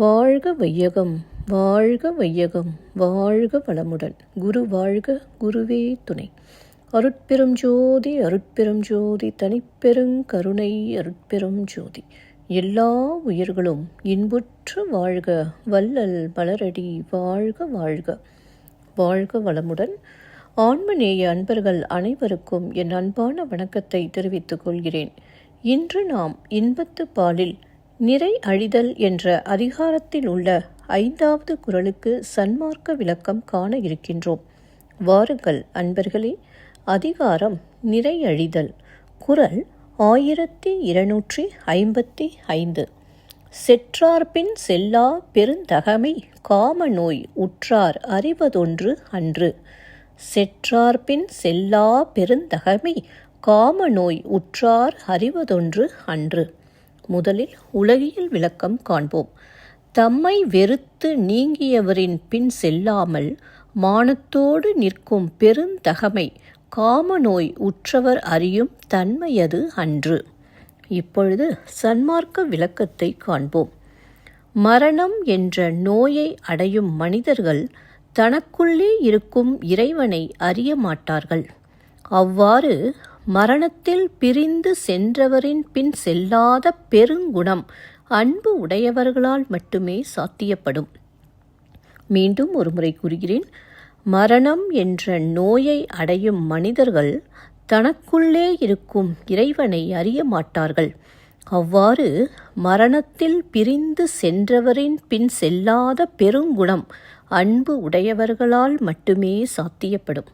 வாழ்க வையகம், வாழ்க வையகம், வாழ்க வளமுடன். குரு வாழ்க, குருவே துணை. அருட்பெரும் ஜோதி, அருட்பெரும் ஜோதி, தனிப்பெருங் கருணை, அருட்பெரும் ஜோதி. எல்லா உயிர்களும் இன்புற்று வாழ்க, வள்ளல் மலரடி வாழ்க வாழ்க. வாழ்க வளமுடன். ஆன்மநேய அன்பர்கள் அனைவருக்கும் என் அன்பான வணக்கத்தை தெரிவித்துக் கொள்கிறேன். இன்று நாம் இன்பத்து பாலில் நிறை அழிதல் என்ற அதிகாரத்தில் உள்ள 5வது குறளுக்கு சன்மார்க்க விளக்கம் காண இருக்கின்றோம். வாருங்கள் அன்பர்களே. அதிகாரம் நிறை அழிதல். குறள் 1255. செற்றார்பின் செல்லா பெருந்தகைமை காம நோய் உற்றார் அறிவதொன்று அன்று. செற்றார்பின் செல்லா பெருந்தகைமை காம நோய் உற்றார் அறிவதொன்று அன்று. முதலில் உலகியல் விளக்கம் காண்போம். தம்மை வெறுத்து நீங்கியவரின் பின் செல்லாமல் மானத்தோடு நிற்கும் பெருந்தகைமை காம நோய் உற்றவர் அறியும் தன்மையது அன்று. இப்பொழுது சன்மார்க்க விளக்கத்தை காண்போம். மரணம் என்ற நோயை அடையும் மனிதர்கள் தனக்குள்ளே இருக்கும் இறைவனை அறிய மாட்டார்கள். அவ்வாறு மரணத்தில் பிரிந்து சென்றவரின் பின் செல்லாத பெருங்குணம் அன்பு உடையவர்களால் மட்டுமே சாத்தியப்படும். மீண்டும் ஒருமுறை கூறுகிறேன். மரணம் என்ற நோயை அடையும் மனிதர்கள் தனக்குள்ளே இருக்கும் இறைவனை அறிய மாட்டார்கள். அவ்வாறு மரணத்தில் பிரிந்து சென்றவரின் பின் செல்லாத பெருங்குணம் அன்பு உடையவர்களால் மட்டுமே சாத்தியப்படும்.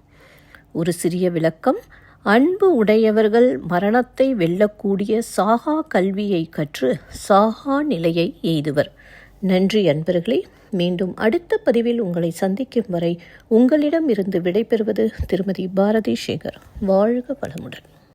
ஒரு சிறிய விளக்கம். அன்பு உடையவர்கள் மரணத்தை வெல்லக்கூடிய சாகா கல்வியை கற்று சாகா நிலையை எய்துவர். நன்றி அன்பர்களே. மீண்டும் அடுத்த பதிவில் உங்களை சந்திக்கும் வரை உங்களிடம் இருந்து விடைபெறுவது திருமதி பாரதி சேகர். வாழ்க வளமுடன்.